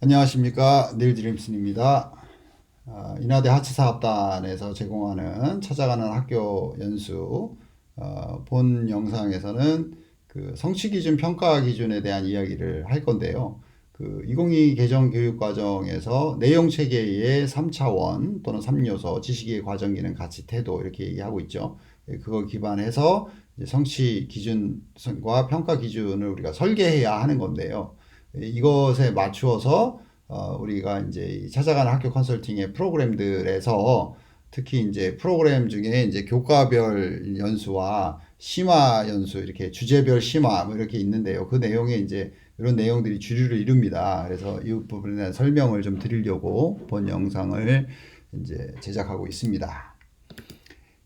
안녕하십니까. 닐드림슨입니다. 인하대 하치사업단에서 제공하는 찾아가는 학교 연수 본 영상에서는 그 성취기준 평가 기준에 대한 이야기를 할 건데요. 그 2022 개정 교육과정에서 내용체계의 3차원 또는 3요소 지식이해 과정기능 가치 태도 이렇게 얘기하고 있죠. 그걸 기반해서 성취 기준과 평가 기준을 우리가 설계해야 하는 건데요. 이것에 맞추어서 우리가 이제 찾아가는 학교 컨설팅의 프로그램들에서 특히 이제 프로그램 중에 이제 교과별 연수와 심화 연수 이렇게 주제별 심화 뭐 이렇게 있는데요. 그 내용에 이제 이런 내용들이 주류를 이룹니다. 그래서 이 부분에 대한 설명을 좀 드리려고 본 영상을 이제 제작하고 있습니다.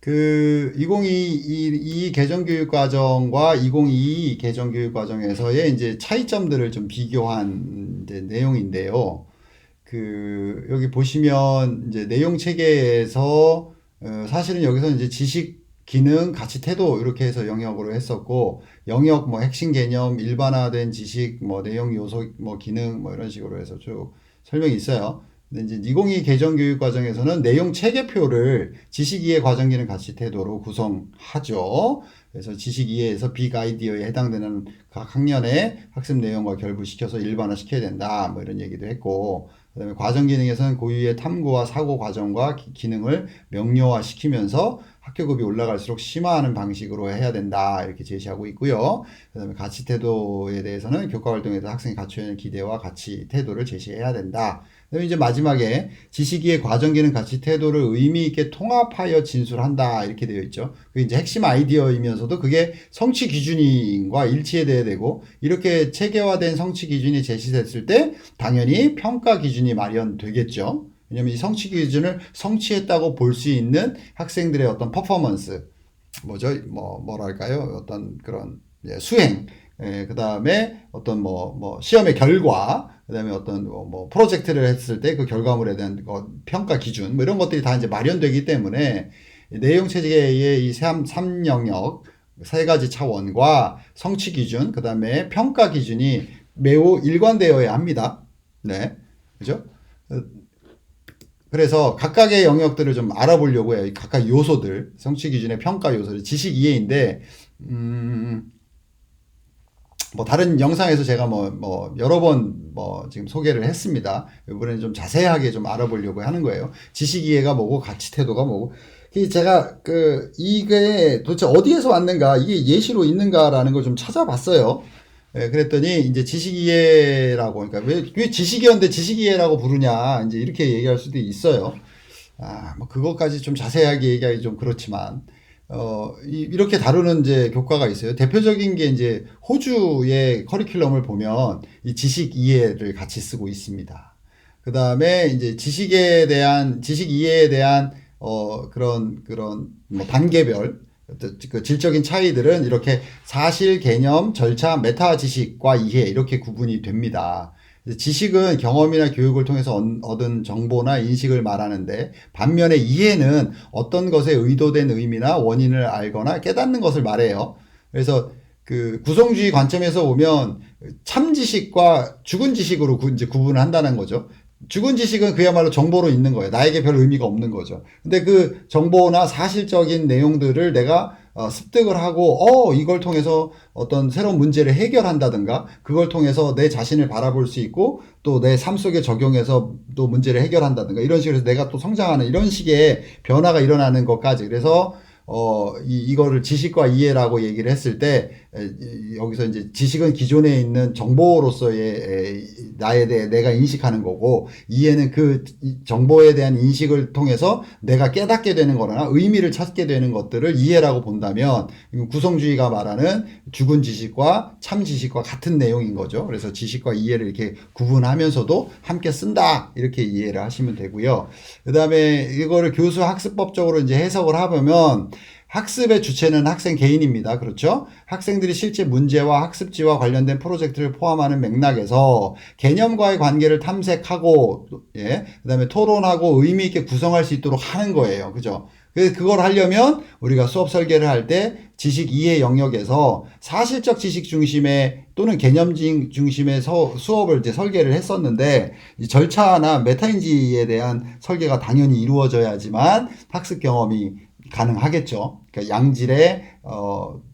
그 2022 개정교육과정과 2022 개정교육과정에서의 이제 차이점들을 좀 비교한 이제 내용인데요. 그 여기 보시면 이제 내용 체계에서 사실은 여기서 이제 지식, 기능, 가치, 태도 이렇게 해서 영역으로 했었고 영역 뭐 핵심 개념, 일반화된 지식, 뭐 내용 요소, 뭐 기능 뭐 이런 식으로 해서 쭉 설명이 있어요. 근데 이제 2022 개정 교육 과정에서는 내용 체계표를 지식 이해 과정 기능 가치 태도로 구성하죠. 그래서 지식 이해에서 빅 아이디어에 해당되는 각 학년의 학습 내용과 결부시켜서 일반화 시켜야 된다. 뭐 이런 얘기도 했고, 그다음에 과정 기능에서는 고유의 탐구와 사고 과정과 기능을 명료화 시키면서 학교급이 올라갈수록 심화하는 방식으로 해야 된다. 이렇게 제시하고 있고요. 그다음에 가치 태도에 대해서는 교과 활동에서 학생이 갖춰야 하는 기대와 가치 태도를 제시해야 된다. 그다음에 이제 마지막에 지식이해 과정 기능 가치 태도를 의미 있게 통합하여 진술한다. 이렇게 되어 있죠. 그게 이제 핵심 아이디어이면서도 그게 성취 기준과 일치해야 되고 이렇게 체계화된 성취 기준이 제시됐을 때 당연히 평가 기준이 마련되겠죠. 왜냐면 이 성취 기준을 성취했다고 볼 수 있는 학생들의 어떤 퍼포먼스, 뭐랄까요? 어떤 그런 수행, 그 다음에 어떤 시험의 결과, 그 다음에 어떤 프로젝트를 했을 때 그 결과물에 대한 평가 기준, 뭐 이런 것들이 다 이제 마련되기 때문에 내용 체계의 이 3영역, 세 가지 차원과 성취 기준, 그 다음에 평가 기준이 매우 일관되어야 합니다. 네. 그죠? 그래서 각각의 영역들을 좀 알아보려고 해요. 각각 요소들, 성취 기준의 평가 요소들, 지식 이해인데, 뭐 다른 영상에서 제가 여러 번 지금 소개를 했습니다. 이번에는 좀 자세하게 좀 알아보려고 하는 거예요. 지식 이해가 뭐고 가치 태도가 뭐고. 제가 이게 도대체 어디에서 왔는가, 이게 예시로 있는가라는 걸 좀 찾아봤어요. 그랬더니 이제 지식이해라고, 그러니까 왜 지식이었는데 지식이해라고 부르냐, 이제 이렇게 얘기할 수도 있어요. 뭐 그것까지 좀 자세하게 얘기하기 좀 그렇지만, 이렇게 다루는 이제 교과가 있어요. 대표적인 게 이제 호주의 커리큘럼을 보면 이 지식 이해를 같이 쓰고 있습니다. 그 다음에 이제 지식 이해에 대한, 그런 뭐 단계별, 그 질적인 차이들은 이렇게 사실, 개념, 절차, 메타 지식과 이해 이렇게 구분이 됩니다. 지식은 경험이나 교육을 통해서 얻은 정보나 인식을 말하는데 반면에 이해는 어떤 것에 의도된 의미나 원인을 알거나 깨닫는 것을 말해요. 그래서 그 구성주의 관점에서 보면 참 지식과 죽은 지식으로 이제 구분을 한다는 거죠. 죽은 지식은 그야말로 정보로 있는 거예요. 나에게 별 의미가 없는 거죠. 근데 그 정보나 사실적인 내용들을 내가 습득을 하고 이걸 통해서 어떤 새로운 문제를 해결한다든가 그걸 통해서 내 자신을 바라볼 수 있고 또 내 삶 속에 적용해서 또 문제를 해결한다든가 이런 식으로 해서 내가 또 성장하는 이런 식의 변화가 일어나는 것까지. 그래서 이거를 지식과 이해라고 얘기를 했을 때, 여기서 이제 지식은 기존에 있는 정보로서의 나에 대해 내가 인식하는 거고, 이해는 그 정보에 대한 인식을 통해서 내가 깨닫게 되는 거나 의미를 찾게 되는 것들을 이해라고 본다면, 구성주의가 말하는 죽은 지식과 참 지식과 같은 내용인 거죠. 그래서 지식과 이해를 이렇게 구분하면서도 함께 쓴다. 이렇게 이해를 하시면 되고요. 그 다음에 이거를 교수 학습법적으로 이제 해석을 해보면, 학습의 주체는 학생 개인입니다. 그렇죠? 학생들이 실제 문제와 학습지와 관련된 프로젝트를 포함하는 맥락에서 개념과의 관계를 탐색하고, 그다음에 토론하고 의미 있게 구성할 수 있도록 하는 거예요. 그죠? 그래서 그걸 하려면 우리가 수업 설계를 할 때 지식 이해 영역에서 사실적 지식 중심의 또는 개념 중심의 수업을 이제 설계를 했었는데, 이 절차나 메타인지에 대한 설계가 당연히 이루어져야지만 학습 경험이 가능하겠죠. 그러니까 양질의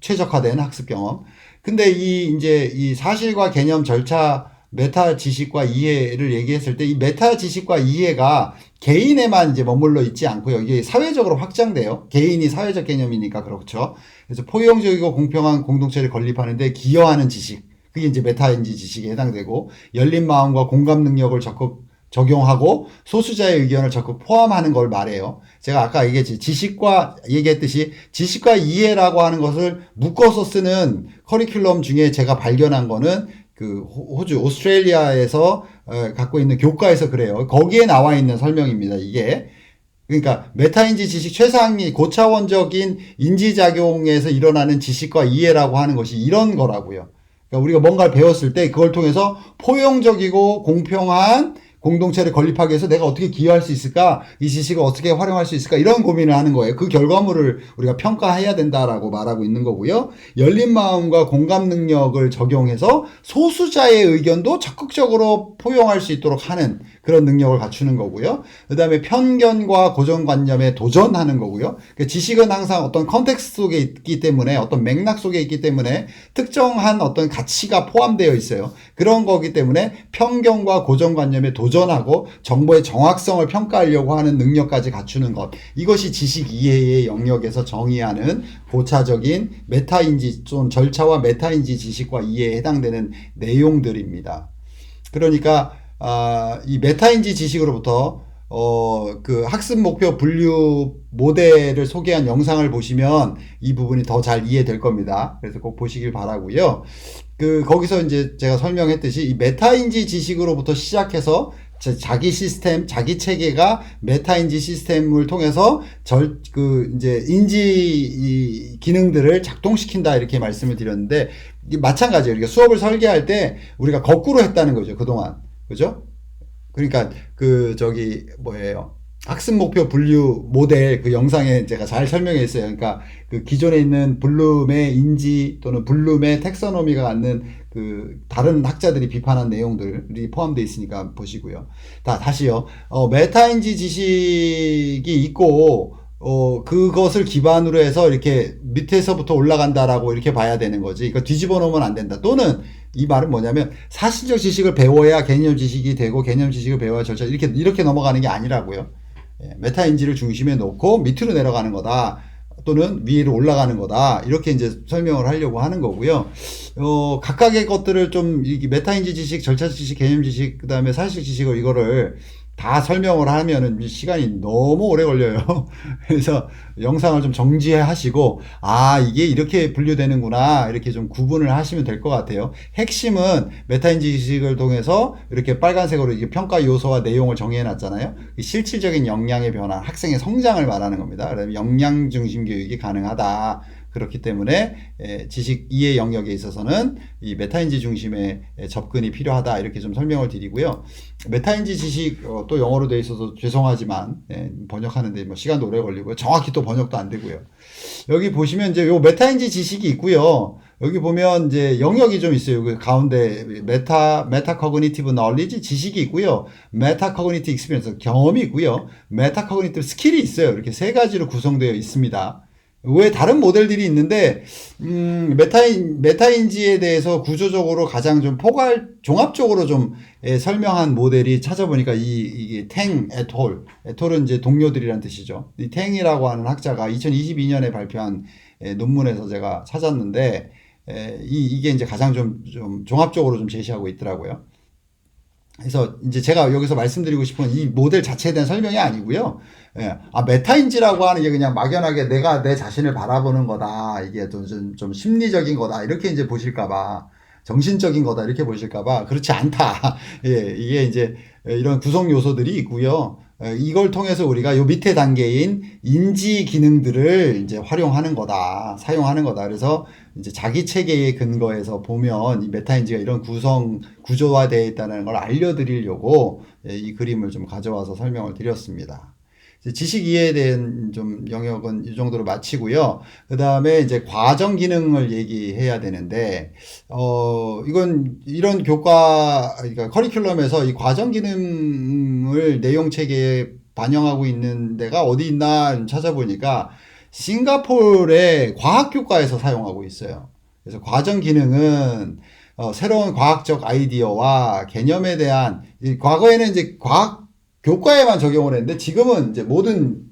최적화된 학습 경험. 근데 이제 이 사실과 개념, 절차, 메타 지식과 이해를 얘기했을 때 이 메타 지식과 이해가 개인에만 이제 머물러 있지 않고요. 이게 사회적으로 확장돼요. 개인이 사회적 개념이니까 그렇죠. 그래서 포용적이고 공평한 공동체를 건립하는데 기여하는 지식. 그게 이제 메타인지 지식에 해당되고, 열린 마음과 공감 능력을 적극 적용하고 소수자의 의견을 적극 포함하는 걸 말해요. 제가 아까 얘기했듯이 지식과 이해라고 하는 것을 묶어서 쓰는 커리큘럼 중에 제가 발견한 거는 그 호주, 오스트레일리아에서 갖고 있는 교과에서 그래요. 거기에 나와 있는 설명입니다. 이게. 그러니까 메타인지 지식 최상위 고차원적인 인지작용에서 일어나는 지식과 이해라고 하는 것이 이런 거라고요. 그러니까 우리가 뭔가를 배웠을 때 그걸 통해서 포용적이고 공평한 공동체를 건립하기 위해서 내가 어떻게 기여할 수 있을까? 이 지식을 어떻게 활용할 수 있을까? 이런 고민을 하는 거예요. 그 결과물을 우리가 평가해야 된다라고 말하고 있는 거고요. 열린 마음과 공감 능력을 적용해서 소수자의 의견도 적극적으로 포용할 수 있도록 하는 그런 능력을 갖추는 거고요. 그 다음에 편견과 고정관념에 도전하는 거고요. 그러니까 지식은 항상 어떤 컨텍스트 속에 있기 때문에, 어떤 맥락 속에 있기 때문에 특정한 어떤 가치가 포함되어 있어요. 그런 거기 때문에 편견과 고정관념에 도전하고 정보의 정확성을 평가하려고 하는 능력까지 갖추는 것. 이것이 지식 이해의 영역에서 정의하는 고차적인 메타인지, 좀 절차와 메타인지 지식과 이해에 해당되는 내용들입니다. 그러니까 이 메타인지 지식으로부터 그 학습 목표 분류 모델을 소개한 영상을 보시면 이 부분이 더 잘 이해될 겁니다. 그래서 꼭 보시길 바라고요. 거기서 이제 제가 설명했듯이 이 메타인지 지식으로부터 시작해서 자기 시스템, 자기 체계가 메타인지 시스템을 통해서 이제 인지 기능들을 작동시킨다 이렇게 말씀을 드렸는데, 마찬가지예요. 우리가 수업을 설계할 때 우리가 거꾸로 했다는 거죠. 그동안. 그죠? 그러니까 학습 목표 분류 모델 그 영상에 제가 잘 설명했어요. 그러니까 그 기존에 있는 블룸의 인지 또는 블룸의 텍서노미가 갖는 그 다른 학자들이 비판한 내용들이 포함되어 있으니까 보시고요. 다시요. 메타인지 지식이 있고 그것을 기반으로 해서 이렇게 밑에서부터 올라간다라고 이렇게 봐야 되는 거지. 이거 뒤집어 놓으면 안 된다. 또는 이 말은 뭐냐면 사실적 지식을 배워야 개념 지식이 되고 개념 지식을 배워야 절차 이렇게 넘어가는 게 아니라고요. 메타인지를 중심에 놓고 밑으로 내려가는 거다. 또는 위로 올라가는 거다. 이렇게 이제 설명을 하려고 하는 거고요. 각각의 것들을 좀 메타인지 지식, 절차 지식, 개념 지식, 그 다음에 사실적 지식을 이거를 다 설명을 하면은 시간이 너무 오래 걸려요. 그래서 영상을 좀 정지해 하시고, 이게 이렇게 분류되는구나. 이렇게 좀 구분을 하시면 될 것 같아요. 핵심은 메타인지 지식을 통해서 이렇게 빨간색으로 이게 평가 요소와 내용을 정의해 놨잖아요. 실질적인 역량의 변화, 학생의 성장을 말하는 겁니다. 그다음에 역량 중심 교육이 가능하다. 그렇기 때문에 지식 이해 영역에 있어서는 이 메타인지 중심의 접근이 필요하다 이렇게 좀 설명을 드리고요. 메타인지 지식 또 영어로 되어 있어서 죄송하지만 번역하는데 뭐 시간도 오래 걸리고요. 정확히 또 번역도 안 되고요. 여기 보시면 이제 요 메타인지 지식이 있고요. 여기 보면 이제 영역이 좀 있어요. 그 가운데 메타 커그니티브 널리지 지식이 있고요. 메타 커그니티브 익스피리언스 경험이 있고요. 메타 커그니티브 스킬이 있어요. 이렇게 세 가지로 구성되어 있습니다. 왜 다른 모델들이 있는데 메타인지에 대해서 구조적으로 가장 좀 종합적으로 좀 설명한 모델이 찾아보니까 이게 탱 에톨, 에톨은 이제 동료들이란 뜻이죠. 이 탱이라고 하는 학자가 2022년에 발표한 논문에서 제가 찾았는데 이게 이제 가장 좀 종합적으로 좀 제시하고 있더라고요. 그래서 이제 제가 여기서 말씀드리고 싶은 이 모델 자체에 대한 설명이 아니고요. 메타인지라고 하는 게 그냥 막연하게 내가 내 자신을 바라보는 거다. 이게 좀 심리적인 거다. 이렇게 이제 보실까봐. 정신적인 거다. 이렇게 보실까봐. 그렇지 않다. 이게 이제 이런 구성 요소들이 있고요. 이걸 통해서 우리가 요 밑에 단계인 인지 기능들을 이제 활용하는 거다. 사용하는 거다. 그래서 이제 자기 체계의 근거에서 보면 이 메타인지가 이런 구조화되어 있다는 걸 알려드리려고 이 그림을 좀 가져와서 설명을 드렸습니다. 지식 이해에 대한 좀 영역은 이 정도로 마치고요. 그 다음에 이제 과정 기능을 얘기해야 되는데, 이건 이런 그러니까 커리큘럼에서 이 과정 기능을 내용 체계에 반영하고 있는 데가 어디 있나 찾아보니까 싱가포르의 과학교과에서 사용하고 있어요. 그래서 과정 기능은 새로운 과학적 아이디어와 개념에 대한, 과거에는 이제 과학 교과에만 적용을 했는데 지금은 이제 모든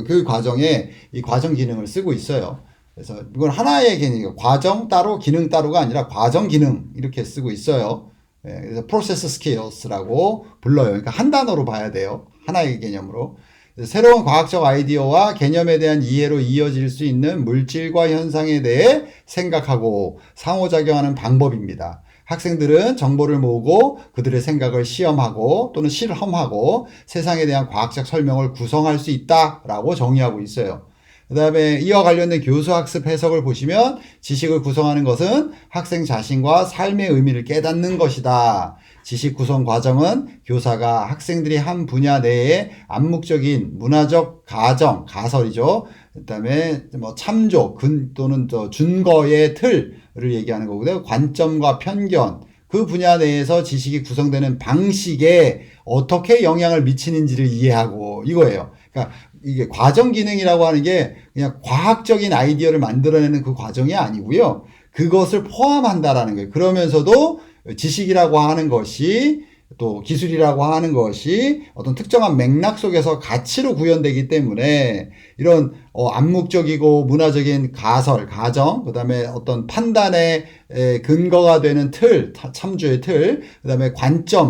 교육 과정에 이 과정 기능을 쓰고 있어요. 그래서 이건 하나의 개념이에요. 과정 따로 기능 따로가 아니라 과정 기능 이렇게 쓰고 있어요. 그래서 프로세스 스킬스라고 불러요. 그러니까 한 단어로 봐야 돼요. 하나의 개념으로. 새로운 과학적 아이디어와 개념에 대한 이해로 이어질 수 있는 물질과 현상에 대해 생각하고 상호작용하는 방법입니다. 학생들은 정보를 모으고 그들의 생각을 시험하고 또는 실험하고 세상에 대한 과학적 설명을 구성할 수 있다라고 정의하고 있어요. 그 다음에 이와 관련된 교수학습 해석을 보시면 지식을 구성하는 것은 학생 자신과 삶의 의미를 깨닫는 것이다. 지식 구성 과정은 교사가 학생들이 한 분야 내에 암묵적인 문화적 가설이죠. 그 다음에 뭐 참조, 또는 준거의 틀을 얘기하는 거고요. 관점과 편견, 그 분야 내에서 지식이 구성되는 방식에 어떻게 영향을 미치는지를 이해하고 이거예요. 그러니까 이게 과정 기능이라고 하는 게 그냥 과학적인 아이디어를 만들어내는 그 과정이 아니고요. 그것을 포함한다라는 거예요. 그러면서도 지식이라고 하는 것이 또 기술이라고 하는 것이 어떤 특정한 맥락 속에서 가치로 구현되기 때문에 이런 암묵적이고 문화적인 가정, 그 다음에 어떤 판단의 근거가 되는 참조의 틀, 그 다음에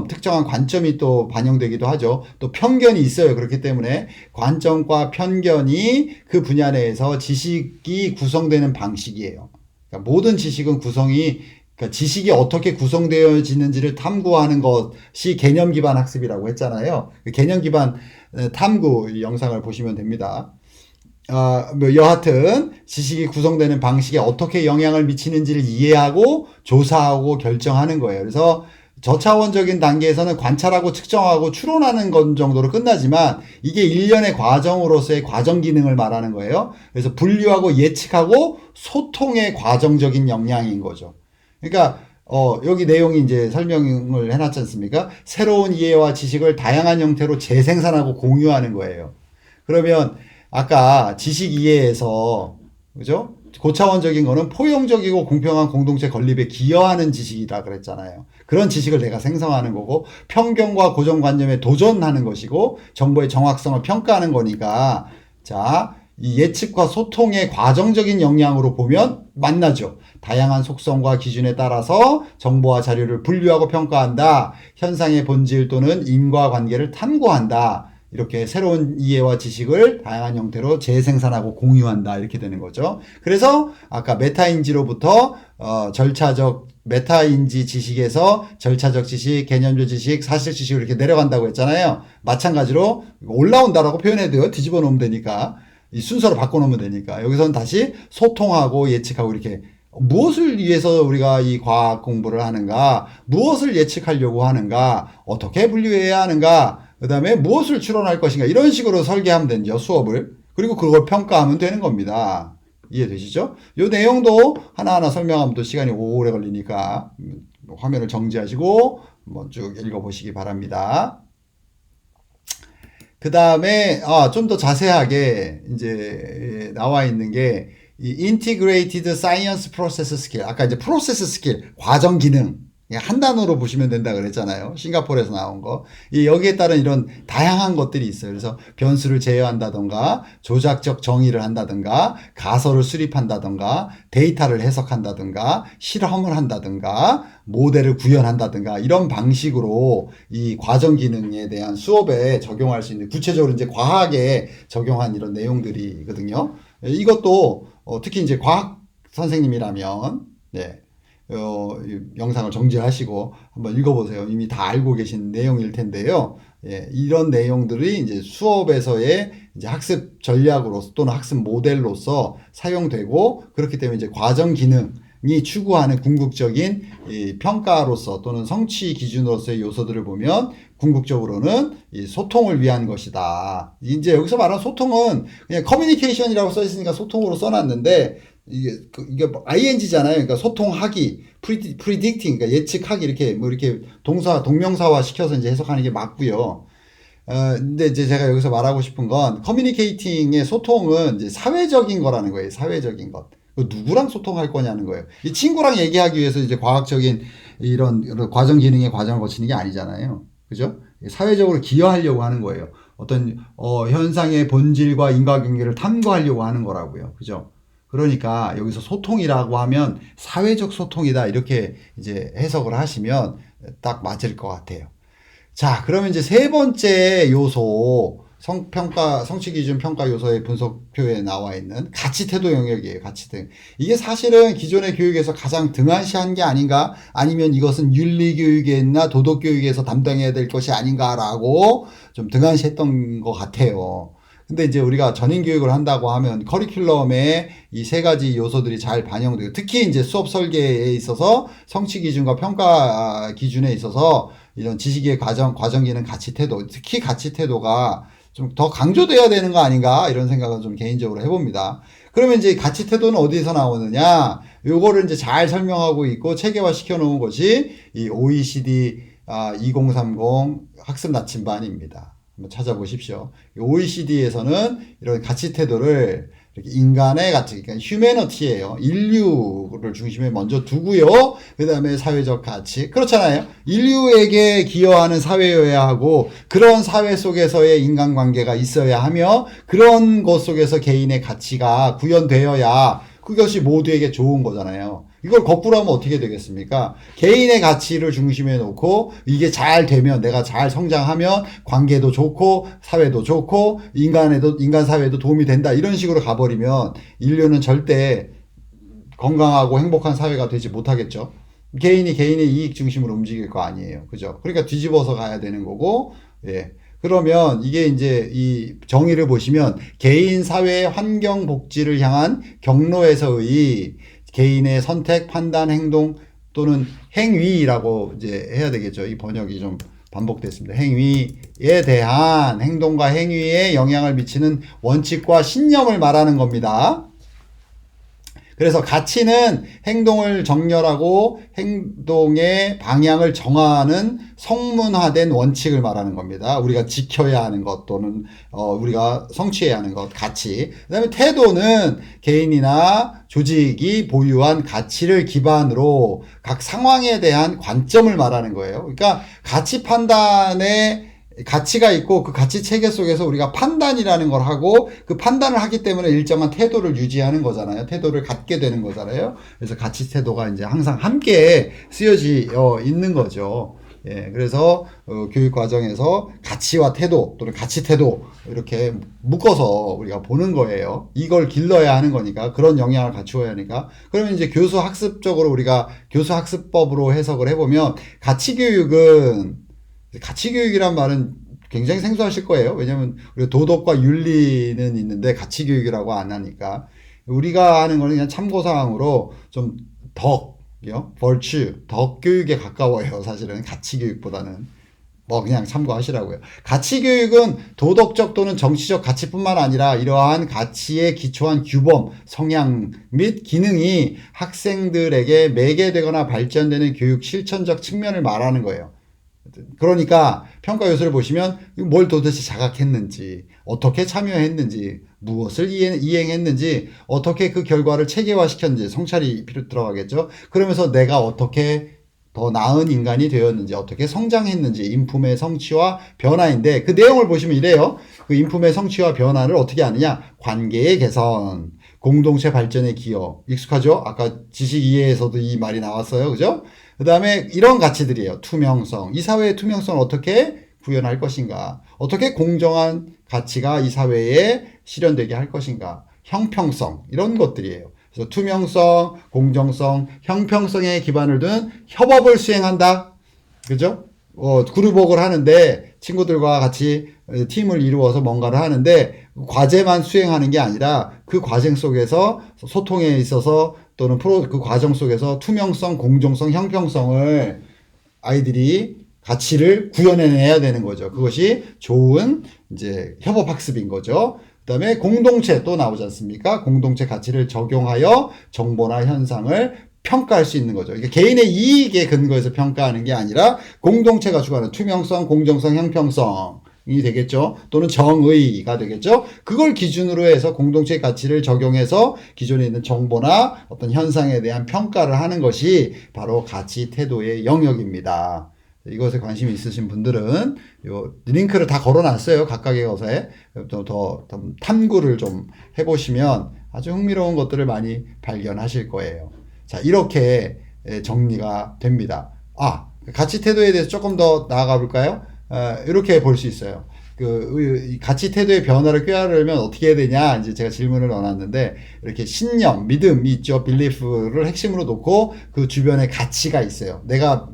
특정한 관점이 또 반영되기도 하죠. 또 편견이 있어요. 그렇기 때문에 관점과 편견이 그 분야 내에서 지식이 구성되는 방식이에요. 그러니까 모든 지식은 그러니까 지식이 어떻게 구성되어지는지를 탐구하는 것이 개념 기반 학습이라고 했잖아요. 개념 기반 탐구 영상을 보시면 됩니다. 여하튼 지식이 구성되는 방식에 어떻게 영향을 미치는지를 이해하고 조사하고 결정하는 거예요. 그래서 저차원적인 단계에서는 관찰하고 측정하고 추론하는 것 정도로 끝나지만 이게 일련의 과정으로서의 과정 기능을 말하는 거예요. 그래서 분류하고 예측하고 소통의 과정적인 역량인 거죠. 그러니까 여기 내용이 이제 설명을 해놨지 않습니까? 새로운 이해와 지식을 다양한 형태로 재생산하고 공유하는 거예요. 그러면 아까 지식 이해에서 그죠? 고차원적인 거는 포용적이고 공평한 공동체 건립에 기여하는 지식이라 그랬잖아요. 그런 지식을 내가 생성하는 거고 편견과 고정관념에 도전하는 것이고 정보의 정확성을 평가하는 거니까 자, 이 예측과 소통의 과정적인 역량으로 보면 만나죠. 다양한 속성과 기준에 따라서 정보와 자료를 분류하고 평가한다. 현상의 본질 또는 인과관계를 탐구한다. 이렇게 새로운 이해와 지식을 다양한 형태로 재생산하고 공유한다. 이렇게 되는 거죠. 그래서 아까 메타인지로부터 메타인지 지식에서 절차적 지식, 개념적 지식, 사실 지식으로 이렇게 내려간다고 했잖아요. 마찬가지로 올라온다라고 표현해도 돼요. 뒤집어 놓으면 되니까. 이 순서로 바꿔놓으면 되니까. 여기서는 다시 소통하고 예측하고 이렇게 무엇을 위해서 우리가 이 과학 공부를 하는가, 무엇을 예측하려고 하는가, 어떻게 분류해야 하는가, 그 다음에 무엇을 추론할 것인가, 이런 식으로 설계하면 되죠, 수업을. 그리고 그걸 평가하면 되는 겁니다. 이해되시죠? 이 내용도 하나하나 설명하면 또 시간이 오래 걸리니까 화면을 정지하시고 한번 쭉 읽어보시기 바랍니다. 그 다음에 좀 더 자세하게 이제 나와 있는 게 이 Integrated Science Process Skill, 아까 이제 프로세스 스킬, 과정 기능 한 단어로 보시면 된다 그랬잖아요. 싱가포르에서 나온 거. 여기에 따른 이런 다양한 것들이 있어요. 그래서 변수를 제어한다던가 조작적 정의를 한다던가 가설을 수립한다던가 데이터를 해석한다던가 실험을 한다던가 모델을 구현한다든가 이런 방식으로 이 과정 기능에 대한 수업에 적용할 수 있는, 구체적으로 이제 과학에 적용한 이런 내용들이거든요. 이것도 특히 이제 과학 선생님이라면 네, 영상을 정지하시고 한번 읽어보세요. 이미 다 알고 계신 내용일 텐데요. 예, 이런 내용들이 이제 수업에서의 이제 학습 전략으로서 또는 학습 모델로서 사용되고, 그렇기 때문에 이제 과정 기능, 추구하는 궁극적인 이 평가로서 또는 성취 기준으로서의 요소들을 보면 궁극적으로는 이 소통을 위한 것이다. 이제 여기서 말하는 소통은 그냥 커뮤니케이션이라고 써 있으니까 소통으로 써놨는데 이게 ing잖아요. 그러니까 소통하기, predicting, 그러니까 예측하기 이렇게 뭐 이렇게 동명사화 시켜서 이제 해석하는 게 맞고요. 근데 이제 제가 여기서 말하고 싶은 건 커뮤니케이팅의 소통은 이제 사회적인 거라는 거예요. 사회적인 것. 누구랑 소통할 거냐는 거예요. 이 친구랑 얘기하기 위해서 이제 과학적인 이런 과정 기능의 과정을 거치는 게 아니잖아요. 그죠? 사회적으로 기여하려고 하는 거예요. 어떤 현상의 본질과 인과관계를 탐구하려고 하는 거라고요. 그죠? 그러니까 여기서 소통이라고 하면 사회적 소통이다 이렇게 이제 해석을 하시면 딱 맞을 것 같아요. 자, 그러면 이제 세 번째 요소, 성취 기준 평가 요소의 분석표에 나와 있는 가치 태도 영역이에요. 가치 등. 이게 사실은 기존의 교육에서 가장 등한시한 게 아닌가? 아니면 이것은 윤리 교육이나 도덕 교육에서 담당해야 될 것이 아닌가라고 좀 등한시했던 것 같아요. 근데 이제 우리가 전인 교육을 한다고 하면 커리큘럼에 이 세 가지 요소들이 잘 반영되고, 특히 이제 수업 설계에 있어서 성취 기준과 평가 기준에 있어서 이런 지식의 과정 기능 가치 태도, 특히 가치 태도가 좀 더 강조돼야 되는 거 아닌가 이런 생각을 좀 개인적으로 해봅니다. 그러면 이제 가치 태도는 어디서 나오느냐? 요거를 이제 잘 설명하고 있고 체계화 시켜 놓은 것이 이 OECD 2030 학습 나침반입니다. 한번 찾아보십시오. OECD에서는 이런 가치 태도를 이렇게 인간의 가치, 그러니까 휴머니티예요. 인류를 중심에 먼저 두고요. 그 다음에 사회적 가치. 그렇잖아요. 인류에게 기여하는 사회여야 하고 그런 사회 속에서의 인간관계가 있어야 하며 그런 것 속에서 개인의 가치가 구현되어야 그것이 모두에게 좋은 거잖아요. 이걸 거꾸로 하면 어떻게 되겠습니까? 개인의 가치를 중심에 놓고 이게 잘 되면 내가 잘 성장하면 관계도 좋고 사회도 좋고 인간 사회도 도움이 된다. 이런 식으로 가버리면 인류는 절대 건강하고 행복한 사회가 되지 못하겠죠. 개인이 개인의 이익 중심으로 움직일 거 아니에요. 그죠? 그러니까 뒤집어서 가야 되는 거고, 예. 그러면 이게 이제 이 정의를 보시면 개인 사회 환경 복지를 향한 경로에서의 개인의 선택, 판단, 행동 또는 행위라고 이제 해야 되겠죠. 이 번역이 좀 반복됐습니다. 행위에 대한 행동과 행위에 영향을 미치는 원칙과 신념을 말하는 겁니다. 그래서 가치는 행동을 정렬하고 행동의 방향을 정하는 성문화된 원칙을 말하는 겁니다. 우리가 지켜야 하는 것 또는 우리가 성취해야 하는 것, 가치. 그다음에 태도는 개인이나 조직이 보유한 가치를 기반으로 각 상황에 대한 관점을 말하는 거예요. 그러니까 가치 판단에 가치가 있고 그 가치 체계 속에서 우리가 판단이라는 걸 하고 그 판단을 하기 때문에 일정한 태도를 유지하는 거잖아요. 태도를 갖게 되는 거잖아요. 그래서 가치 태도가 이제 항상 함께 쓰여져 있는 거죠. 예, 그래서 교육 과정에서 가치와 태도 또는 가치 태도 이렇게 묶어서 우리가 보는 거예요. 이걸 길러야 하는 거니까 그런 영향을 갖추어야 하니까. 그러면 이제 교수 학습적으로 우리가 교수 학습법으로 해석을 해보면 가치 교육이란 말은 굉장히 생소하실 거예요. 왜냐하면 우리가 도덕과 윤리는 있는데 가치 교육이라고 안 하니까 우리가 하는 거는 그냥 참고사항으로 좀 virtue, 덕 교육에 가까워요. 사실은 가치 교육보다는 그냥 참고하시라고요. 가치 교육은 도덕적 또는 정치적 가치뿐만 아니라 이러한 가치에 기초한 규범, 성향 및 기능이 학생들에게 매개되거나 발전되는 교육 실천적 측면을 말하는 거예요. 그러니까 평가 요소를 보시면 뭘 도대체 자각했는지, 어떻게 참여했는지, 무엇을 이행했는지, 어떻게 그 결과를 체계화시켰는지 성찰이 들어가겠죠. 그러면서 내가 어떻게 더 나은 인간이 되었는지, 어떻게 성장했는지, 인품의 성취와 변화인데 그 내용을 보시면 이래요. 그 인품의 성취와 변화를 어떻게 하느냐? 관계의 개선, 공동체 발전의 기여. 익숙하죠? 아까 지식 이해에서도 이 말이 나왔어요. 그죠? 그 다음에 이런 가치들이에요. 투명성. 이 사회의 투명성을 어떻게 구현할 것인가? 어떻게 공정한 가치가 이 사회에 실현되게 할 것인가? 형평성. 이런 것들이에요. 그래서 투명성, 공정성, 형평성에 기반을 둔 협업을 수행한다. 그죠? 그룹워크를 하는데 친구들과 같이 팀을 이루어서 뭔가를 하는데 과제만 수행하는 게 아니라 그 과정 속에서 소통에 있어서 또는 그 과정 속에서 투명성, 공정성, 형평성을 아이들이 가치를 구현해내야 되는 거죠. 그것이 좋은 이제 협업학습인 거죠. 그 다음에 공동체 또 나오지 않습니까? 공동체 가치를 적용하여 정보나 현상을 평가할 수 있는 거죠. 그러니까 개인의 이익에 근거해서 평가하는 게 아니라 공동체가 추구하는 투명성, 공정성, 형평성이 되겠죠. 또는 정의가 되겠죠. 그걸 기준으로 해서 공동체 가치를 적용해서 기존에 있는 정보나 어떤 현상에 대한 평가를 하는 것이 바로 가치 태도의 영역입니다. 이것에 관심이 있으신 분들은 요 링크를 다 걸어놨어요. 각각의 것에 더 탐구를 좀 해보시면 아주 흥미로운 것들을 많이 발견하실 거예요. 자, 이렇게 정리가 됩니다. 가치 태도에 대해서 조금 더 나아가 볼까요? 이렇게 볼 수 있어요. 그 가치 태도의 변화를 꾀하려면 어떻게 해야 되냐 이제 제가 질문을 넣어놨는데 이렇게 신념, 믿음이 있죠. 빌리프를 핵심으로 놓고 그 주변에 가치가 있어요. 그러니까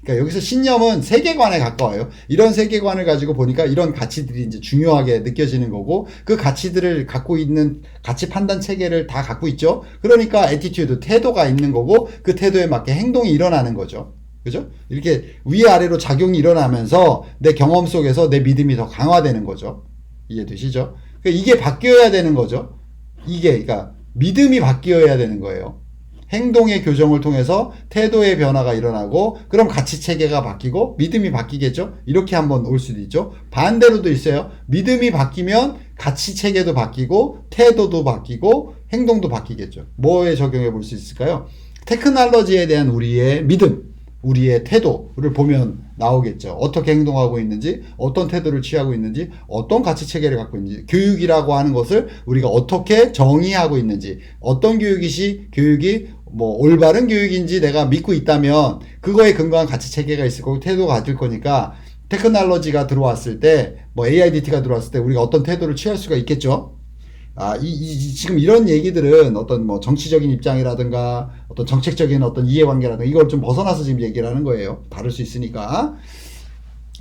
여기서 신념은 세계관에 가까워요. 이런 세계관을 가지고 보니까 이런 가치들이 이제 중요하게 느껴지는 거고 그 가치들을 갖고 있는 가치 판단 체계를 다 갖고 있죠. 그러니까 애티튜드, 태도가 있는 거고 그 태도에 맞게 행동이 일어나는 거죠. 그죠? 이렇게 위아래로 작용이 일어나면서 내 경험 속에서 내 믿음이 더 강화되는 거죠. 이해되시죠? 그러니까 이게 바뀌어야 되는 거죠. 그러니까 믿음이 바뀌어야 되는 거예요. 행동의 교정을 통해서 태도의 변화가 일어나고 그럼 가치 체계가 바뀌고 믿음이 바뀌겠죠. 이렇게 한번 올 수도 있죠. 반대로도 있어요. 믿음이 바뀌면 가치 체계도 바뀌고 태도도 바뀌고 행동도 바뀌겠죠. 뭐에 적용해 볼 수 있을까요? 테크놀로지에 대한 우리의 믿음, 우리의 태도를 보면 나오겠죠. 어떻게 행동하고 있는지, 어떤 태도를 취하고 있는지, 어떤 가치 체계를 갖고 있는지, 교육이라고 하는 것을 우리가 어떻게 정의하고 있는지, 어떤 교육이 뭐 올바른 교육인지 내가 믿고 있다면 그거에 근거한 가치 체계가 있을 거고 태도가 가질 거니까 테크놀로지가 들어왔을 때 뭐 AIDT가 들어왔을 때 우리가 어떤 태도를 취할 수가 있겠죠. 지금 이런 얘기들은 어떤 뭐 정치적인 입장이라든가 어떤 정책적인 어떤 이해관계라든가 이걸 좀 벗어나서 지금 얘기를 하는 거예요. 다를 수 있으니까.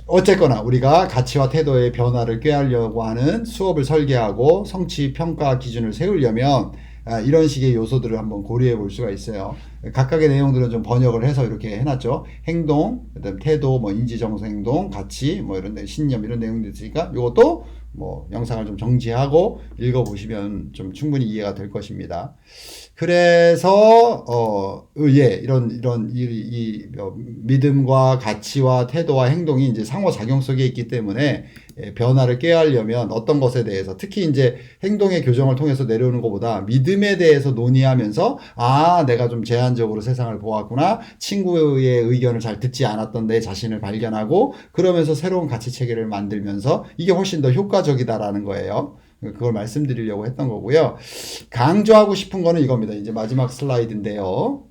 어쨌거나 우리가 가치와 태도의 변화를 꾀하려고 하는 수업을 설계하고 성취 평가 기준을 세우려면 이런 식의 요소들을 한번 고려해 볼 수가 있어요. 각각의 내용들은 좀 번역을 해서 이렇게 해놨죠. 행동, 그다음 태도, 뭐 인지정서 행동, 가치, 뭐 이런 신념 이런 내용들이 있으니까 이것도 뭐 영상을 좀 정지하고 읽어보시면 좀 충분히 이해가 될 것입니다. 그래서 이런 믿음과 가치와 태도와 행동이 이제 상호작용 속에 있기 때문에 변화를 꾀하려면 어떤 것에 대해서 특히 이제 행동의 교정을 통해서 내려오는 것보다 믿음에 대해서 논의하면서 내가 좀 제한적으로 세상을 보았구나, 친구의 의견을 잘 듣지 않았던 내 자신을 발견하고 그러면서 새로운 가치 체계를 만들면서 이게 훨씬 더 효과적이다라는 거예요. 그걸 말씀드리려고 했던 거고요. 강조하고 싶은 거는 이겁니다. 이제 마지막 슬라이드인데요.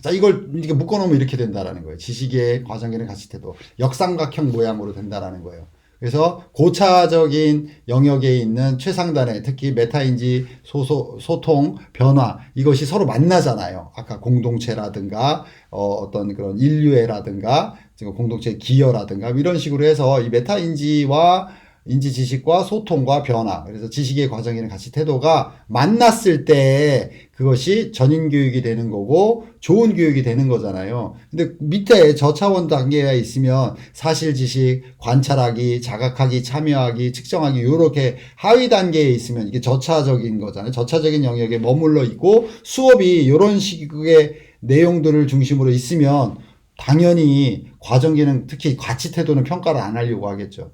자, 이걸 이렇게 묶어놓으면 이렇게 된다라는 거예요. 지식의 과정계는 가치 태도. 역삼각형 모양으로 된다라는 거예요. 그래서 고차적인 영역에 있는 최상단에 특히 메타인지 소통, 변화 이것이 서로 만나잖아요. 아까 공동체라든가 어떤 그런 인류애라든가 공동체 기여라든가 이런 식으로 해서 이 메타인지와 인지 지식과 소통과 변화, 그래서 지식의 과정에는 가치 태도가 만났을 때 그것이 전인 교육이 되는 거고 좋은 교육이 되는 거잖아요. 근데 밑에 저차원 단계에 있으면 사실 지식, 관찰하기, 자각하기, 참여하기, 측정하기 이렇게 하위 단계에 있으면 이게 저차적인 거잖아요. 저차적인 영역에 머물러 있고 수업이 이런 식의 내용들을 중심으로 있으면 당연히 과정기능 특히 가치 태도는 평가를 안 하려고 하겠죠.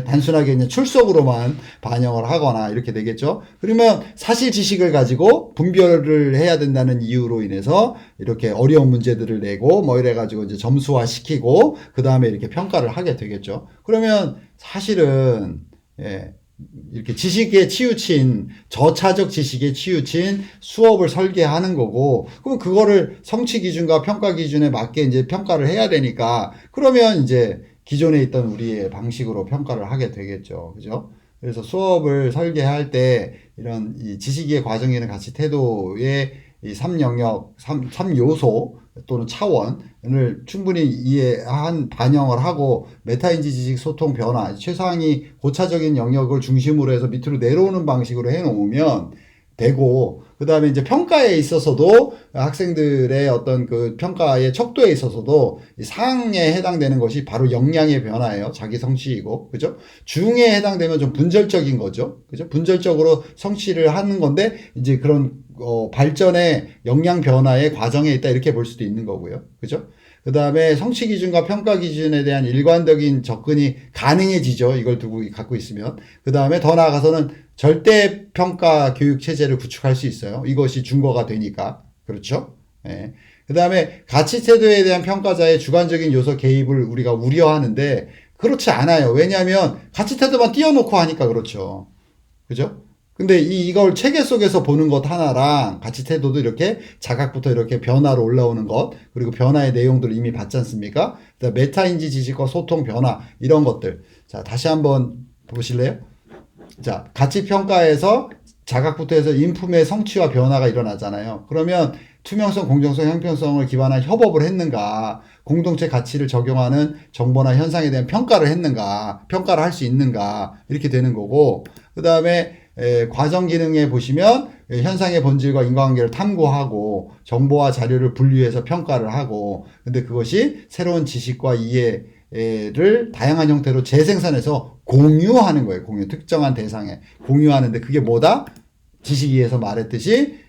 단순하게 그냥 출석으로만 반영을 하거나 이렇게 되겠죠. 그러면 사실 지식을 가지고 분별을 해야 된다는 이유로 인해서 이렇게 어려운 문제들을 내고 뭐 이래가지고 이제 점수화 시키고 그 다음에 이렇게 평가를 하게 되겠죠. 그러면 사실은 이렇게 지식에 치우친 저차적 지식에 치우친 수업을 설계하는 거고 그럼 그거를 성취 기준과 평가 기준에 맞게 이제 평가를 해야 되니까 그러면 이제 기존에 있던 우리의 방식으로 평가를 하게 되겠죠. 그죠? 그래서 수업을 설계할 때 이런 이 지식의 과정에는 가치 태도의 이 3영역, 3요소 또는 차원을 충분히 반영을 하고 메타인지 지식 소통 변화, 최상위 고차적인 영역을 중심으로 해서 밑으로 내려오는 방식으로 해 놓으면 되고, 그 다음에 이제 평가에 있어서도 학생들의 어떤 그 평가의 척도에 있어서도 이 상에 해당되는 것이 바로 역량의 변화예요. 자기 성취이고, 그죠? 중에 해당되면 좀 분절적인 거죠. 그죠? 분절적으로 성취를 하는 건데, 이제 그런, 발전의 역량 변화의 과정에 있다. 이렇게 볼 수도 있는 거고요. 그죠? 그 다음에 성취 기준과 평가 기준에 대한 일관적인 접근이 가능해지죠. 이걸 갖고 있으면. 그 다음에 더 나아가서는 절대 평가 교육 체제를 구축할 수 있어요. 이것이 준거가 되니까. 그렇죠? 예. 그 다음에 가치 태도에 대한 평가자의 주관적인 요소 개입을 우리가 우려하는데 그렇지 않아요. 왜냐하면 가치 태도만 띄워놓고 하니까 그렇죠. 그죠? 근데 이걸 체계 속에서 보는 것 하나랑 가치 태도도 이렇게 자각부터 이렇게 변화로 올라오는 것, 그리고 변화의 내용들을 이미 봤지 않습니까? 메타인지 지식과 소통 변화, 이런 것들. 자, 다시 한번 보실래요? 자, 가치 평가에서 자각부터 해서 인품의 성취와 변화가 일어나잖아요. 그러면 투명성, 공정성, 형평성을 기반한 협업을 했는가, 공동체 가치를 적용하는 정보나 현상에 대한 평가를 했는가, 평가를 할 수 있는가, 이렇게 되는 거고, 그 다음에 과정 기능에 보시면 현상의 본질과 인과관계를 탐구하고 정보와 자료를 분류해서 평가를 하고, 근데 그것이 새로운 지식과 이해를 다양한 형태로 재생산해서 공유하는 거예요. 공유. 특정한 대상에 공유하는데 그게 뭐다? 지식위에서 말했듯이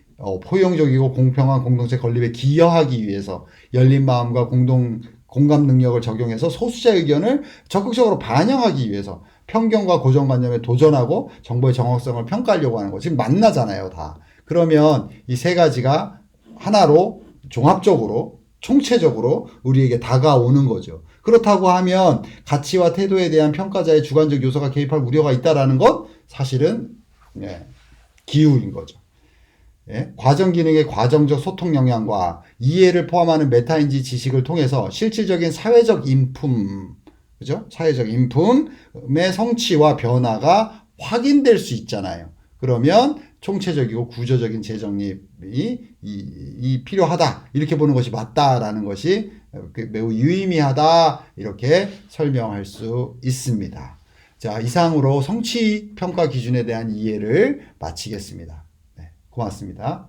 포용적이고 공평한 공동체 건립에 기여하기 위해서 열린 마음과 공감 능력을 적용해서 소수자 의견을 적극적으로 반영하기 위해서 편견과 고정관념에 도전하고 정보의 정확성을 평가하려고 하는 거. 지금 만나잖아요, 다. 그러면 이 세 가지가 하나로 종합적으로 총체적으로 우리에게 다가오는 거죠. 그렇다고 하면 가치와 태도에 대한 평가자의 주관적 요소가 개입할 우려가 있다라는 것 사실은 기우인 거죠. 예? 과정 기능의 과정적 소통 역량과 이해를 포함하는 메타인지 지식을 통해서 실질적인 사회적 인품, 그죠? 사회적 인품의 성취와 변화가 확인될 수 있잖아요. 그러면 총체적이고 구조적인 재정립이 필요하다. 이렇게 보는 것이 맞다라는 것이 매우 유의미하다. 이렇게 설명할 수 있습니다. 자, 이상으로 성취 평가 기준에 대한 이해를 마치겠습니다. 네, 고맙습니다.